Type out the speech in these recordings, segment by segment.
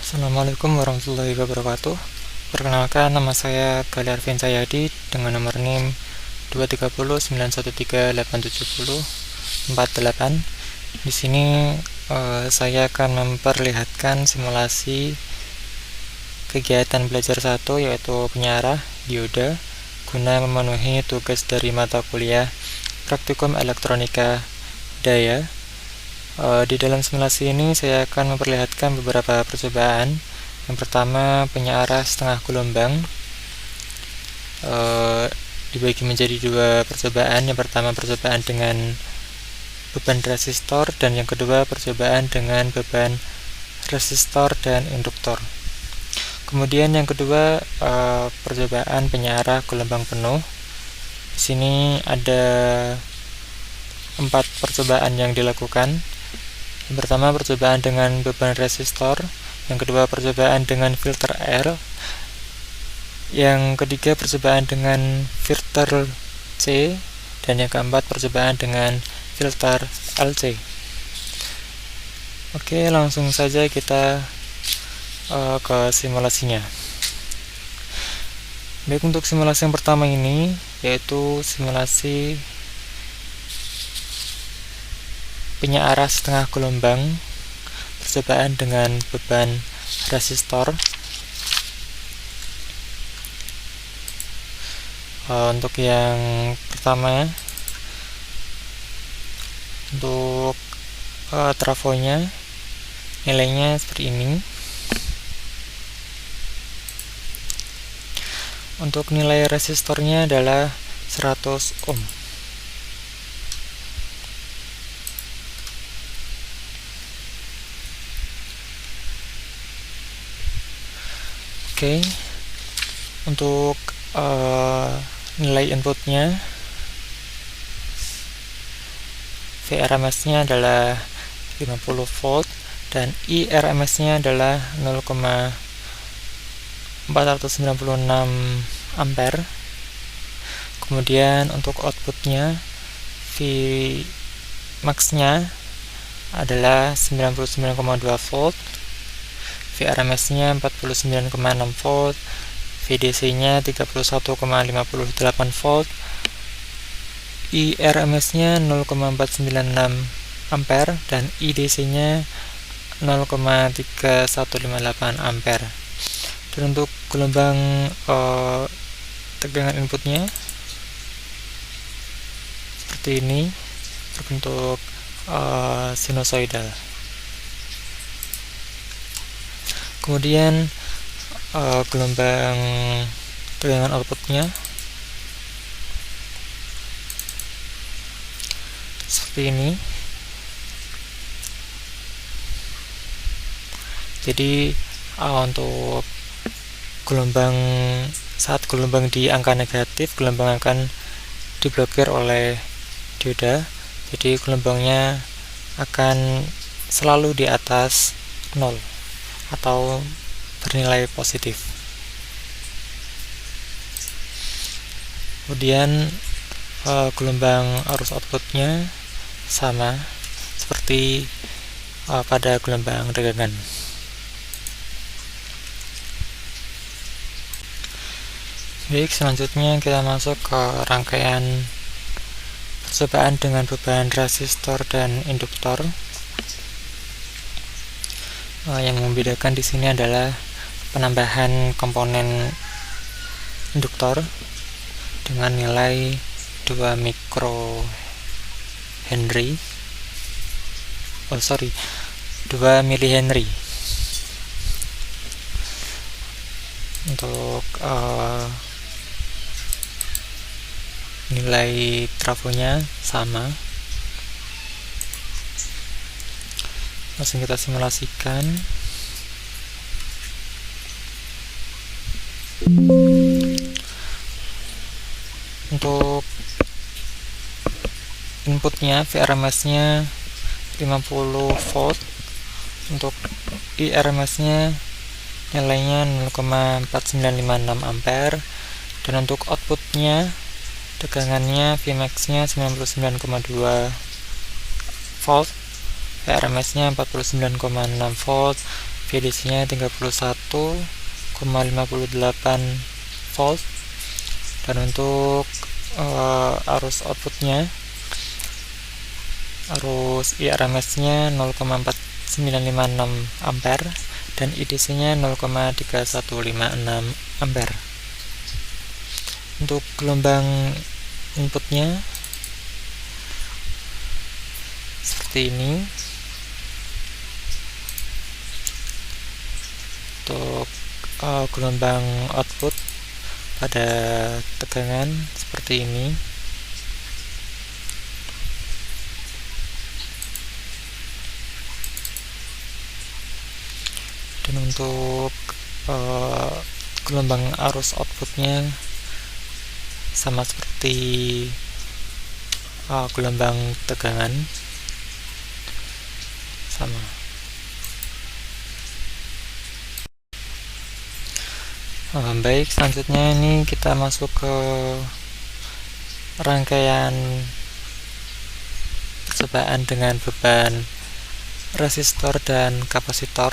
Assalamualaikum warahmatullahi wabarakatuh. Perkenalkan, nama saya Gali Arvin Cahyadi dengan nomor NIM 23091387048. Di sini saya akan memperlihatkan simulasi kegiatan belajar 1, yaitu penyiarah dioda, guna memenuhi tugas dari mata kuliah Praktikum Elektronika Daya. Di dalam simulasi ini saya akan memperlihatkan beberapa percobaan. Yang pertama, penyiarah setengah gelombang dibagi menjadi dua percobaan. Yang pertama percobaan dengan beban resistor, dan yang kedua percobaan dengan beban resistor dan induktor. Kemudian yang kedua, percobaan penyiarah gelombang penuh. Di sini ada 4 percobaan yang dilakukan. Yang pertama percobaan dengan beban resistor, yang kedua percobaan dengan filter R, yang ketiga percobaan dengan filter C, dan yang keempat percobaan dengan filter LC. Oke, langsung saja kita ke simulasinya. Baik, untuk simulasi yang pertama ini yaitu simulasi penyiarah setengah gelombang, percobaan dengan beban resistor. Untuk yang pertama, untuk trafonya nilainya seperti ini. Untuk nilai resistornya adalah 100 ohm. Oke, untuk nilai inputnya, VRMS-nya adalah 50 volt dan IRMS-nya adalah 0,496 ampere. Kemudian untuk outputnya, Vmax-nya adalah 99,2 volt, VRMS-nya 49,6 volt, VDC-nya 31,58 volt, IRMS-nya 0,496 ampere, dan IDC-nya 0,3158 ampere. Dan untuk gelombang tegangan inputnya seperti ini, berbentuk sinusoidal. Kemudian gelombang tegangan outputnya seperti ini. Jadi untuk gelombang, saat gelombang di angka negatif, gelombang akan diblokir oleh dioda. Jadi gelombangnya akan selalu di atas 0 atau bernilai positif. Kemudian gelombang arus outputnya sama seperti pada gelombang tegangan. Baik, selanjutnya kita masuk ke rangkaian percobaan dengan beban resistor dan induktor. Yang membedakan di sini adalah penambahan komponen induktor dengan nilai 2 mikrohenry. 2 milihenry. Untuk nilai trafonya sama. Langsung kita simulasikan. Untuk inputnya, VRMS-nya 50 volt, untuk IRMS-nya nilainya 0,4956 ampere, dan untuk outputnya tegangannya Vmax-nya 99,2 volt, VRMS-nya 49,6 volt, VDC nya 31,58 volt, dan untuk arus outputnya, arus IRMS nya 0,4956 ampere dan IDC nya 0,3156 ampere. Untuk gelombang inputnya seperti ini. Untuk gelombang output pada tegangan seperti ini. Dan untuk gelombang arus outputnya sama seperti gelombang tegangan, sama. Baik, selanjutnya ini kita masuk ke rangkaian percobaan dengan beban resistor dan kapasitor.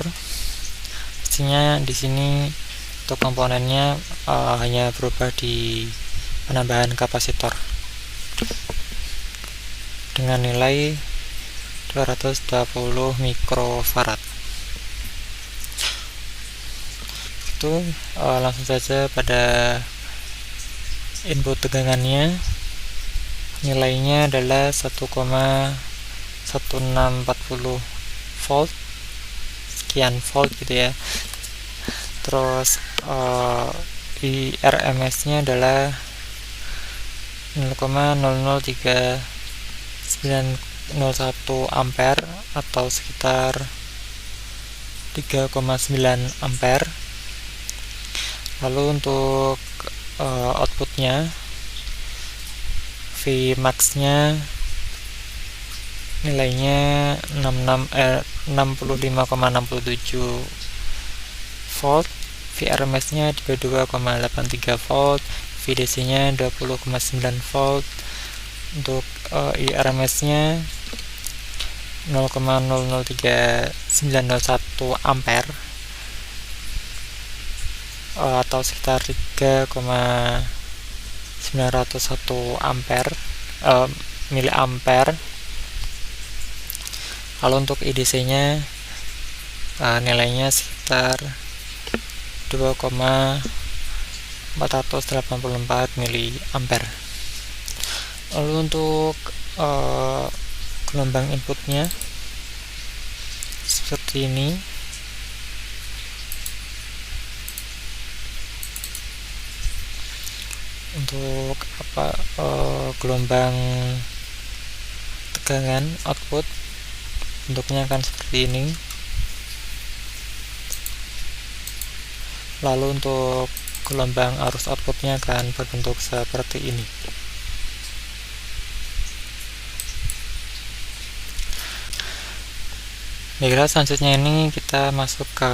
Pastinya di sini untuk komponennya hanya berubah di penambahan kapasitor dengan nilai 220 mikrofarad. Itu langsung saja pada input tegangannya, nilainya adalah 1,1640 volt, sekian volt gitu ya. Terus IRMS nya adalah 0,00391 ampere atau sekitar 3,9 ampere. Lalu untuk outputnya, Vmax nya nilainya 65,67 volt, VRMS nya 22,83 volt, VDC nya 20,9 volt. Untuk IRMS nya 0,003901 ampere atau sekitar 3,901 ampere miliampere. Lalu untuk IDC nya nilainya sekitar 2,484 miliampere. Lalu untuk gelombang inputnya seperti ini. Untuk gelombang tegangan output bentuknya akan seperti ini. Lalu untuk gelombang arus outputnya akan berbentuk seperti ini. Baiklah, selanjutnya ini kita masuk ke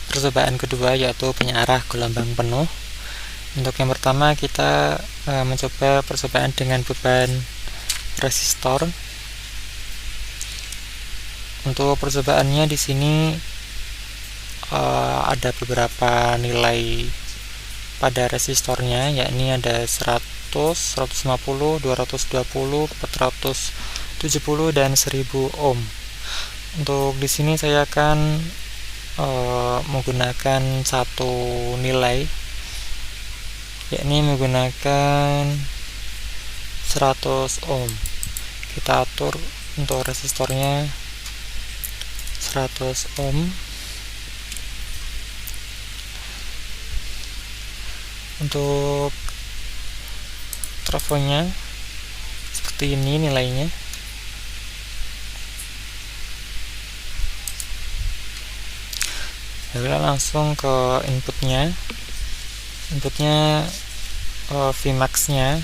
percobaan kedua, yaitu penyiarah gelombang penuh. Untuk yang pertama kita mencoba percobaan dengan beban resistor. Untuk percobaannya di sini ada beberapa nilai pada resistornya, yakni ada 100, 150, 220, 470 dan 1000 ohm. Untuk di sini saya akan menggunakan satu nilai, yakni menggunakan 100 ohm. Kita atur untuk resistornya 100 ohm. Untuk trafonya seperti ini nilainya. Kita langsung ke inputnya. Vmax nya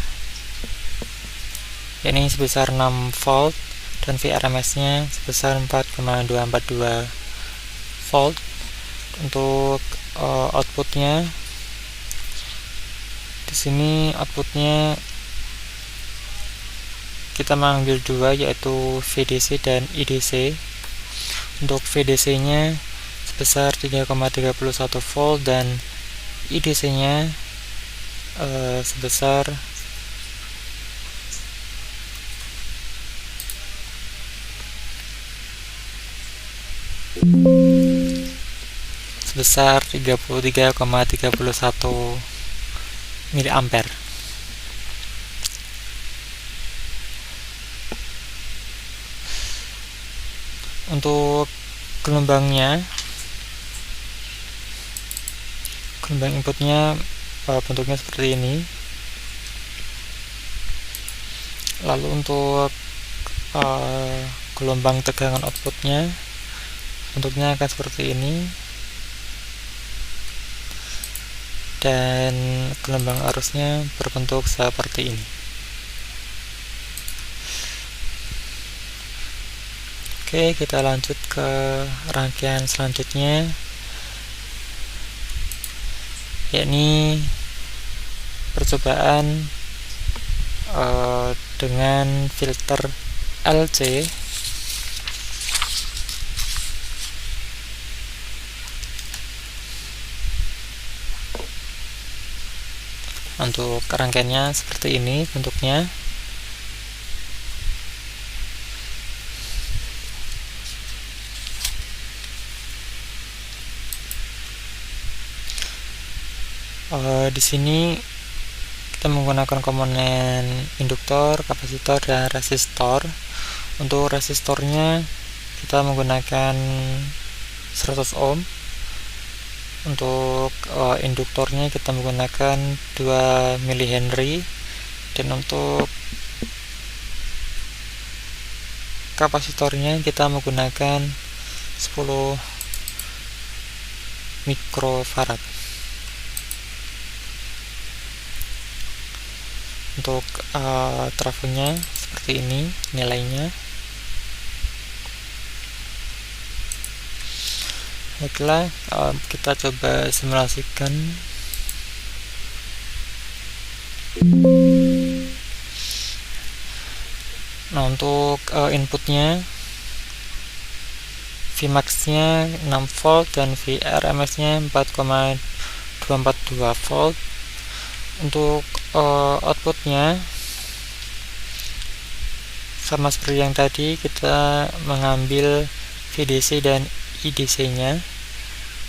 ini sebesar 6 volt dan VRMS nya sebesar 4,242 volt. Untuk outputnya di sini, outputnya kita mengambil dua, yaitu VDC dan IDC. Untuk VDC nya sebesar 3,31 volt dan IDC nya sebesar 33,31 miliampere. Untuk gelombang inputnya bentuknya seperti ini. Lalu untuk gelombang tegangan outputnya bentuknya akan seperti ini, dan gelombang arusnya berbentuk seperti ini. Oke, kita lanjut ke rangkaian selanjutnya, yakni percobaan dengan filter LC Untuk rangkaiannya seperti ini bentuknya. Di sini kita menggunakan komponen induktor, kapasitor, dan resistor. Untuk resistornya kita menggunakan 100 ohm. Untuk induktornya kita menggunakan 2 mH, dan untuk kapasitornya kita menggunakan 10 mikrofarad. Untuk trafonya seperti ini nilainya. Baiklah, kita coba simulasikan. Nah, untuk inputnya Vmax nya 6 volt dan Vrms nya 4,242 volt. Untuk outputnya sama seperti yang tadi, kita mengambil VDC dan IDC nya.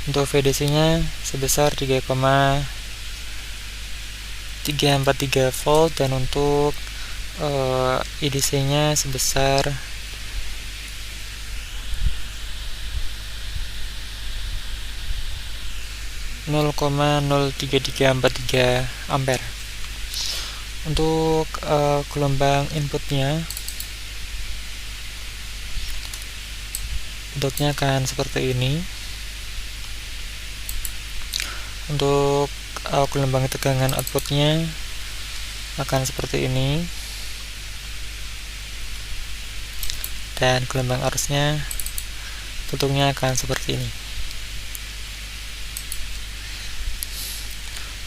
Untuk VDC nya sebesar 3,343 volt, dan untuk IDC nya sebesar 0,03343 ampere. Untuk gelombang inputnya bentuknya akan seperti ini. Untuk gelombang tegangan outputnya akan seperti ini, dan gelombang arusnya bentuknya akan seperti ini.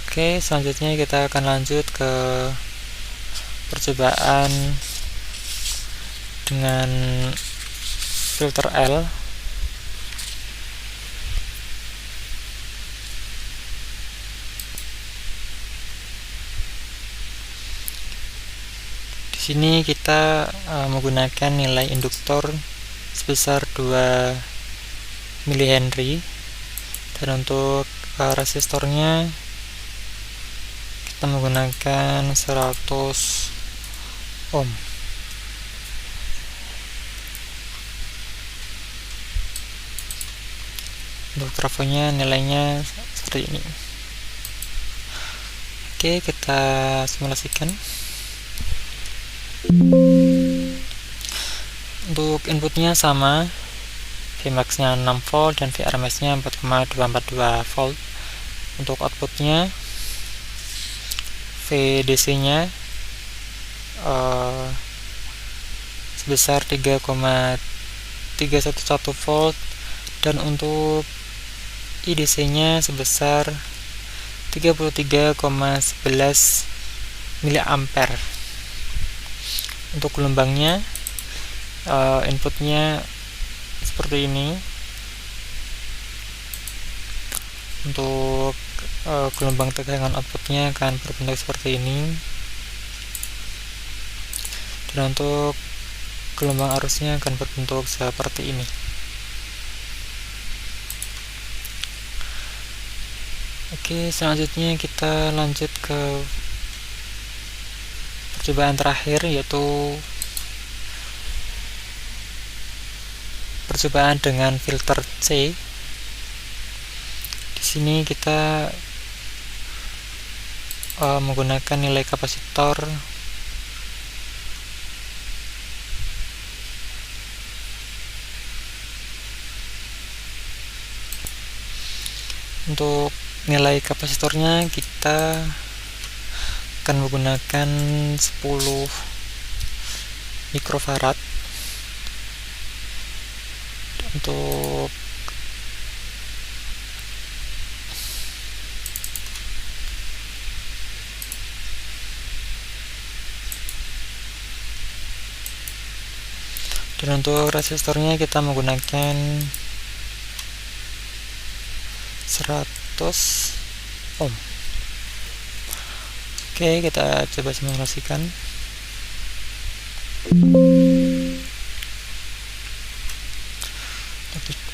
Oke, selanjutnya kita akan lanjut ke percobaan dengan filter L. Di sini kita menggunakan nilai induktor sebesar 2 mH, dan untuk resistornya kita menggunakan 100 ohm. Untuk trafonya nilainya seperti ini. Oke, kita simulasikan. Untuk inputnya sama, Vmax nya 6 volt dan Vrms nya 4,242 volt. Untuk outputnya VDC nya sebesar 3,311 volt, dan untuk IDC nya sebesar 33,11 miliampere. Untuk gelombangnya inputnya seperti ini, Untuk gelombang tegangan outputnya akan berbentuk seperti ini, dan untuk gelombang arusnya akan berbentuk seperti ini. Oke, selanjutnya kita lanjut ke percobaan terakhir, yaitu percobaan dengan filter C. Di sini kita menggunakan nilai kapasitor untuk nilai kapasitornya kita akan menggunakan 10 mikrofarad. Untuk resistornya kita menggunakan 100 ohm. Oke, kita coba simulasikan.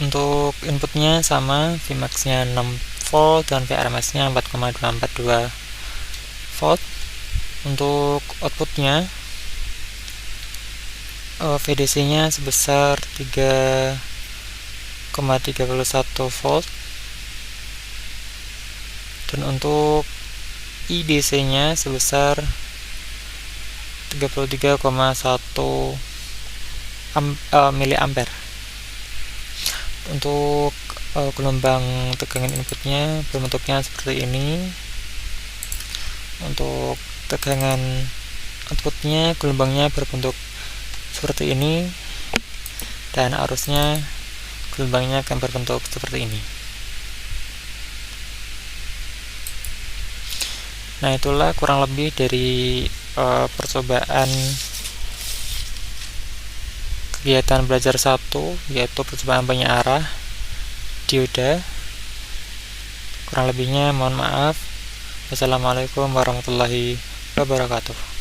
Untuk inputnya sama, Vmax nya 6 volt dan Vrms nya 4,242 volt. Untuk outputnya VDC nya sebesar 3,31 volt, dan untuk IDC nya sebesar 33,1 miliampere. Untuk gelombang tegangan inputnya bentuknya seperti ini. Untuk tegangan outputnya gelombangnya berbentuk seperti ini, dan arusnya gelombangnya akan berbentuk seperti ini. Nah, itulah kurang lebih dari percobaan kegiatan belajar 1, yaitu percobaan banyak arah dioda. Kurang lebihnya mohon maaf. Wassalamualaikum warahmatullahi wabarakatuh.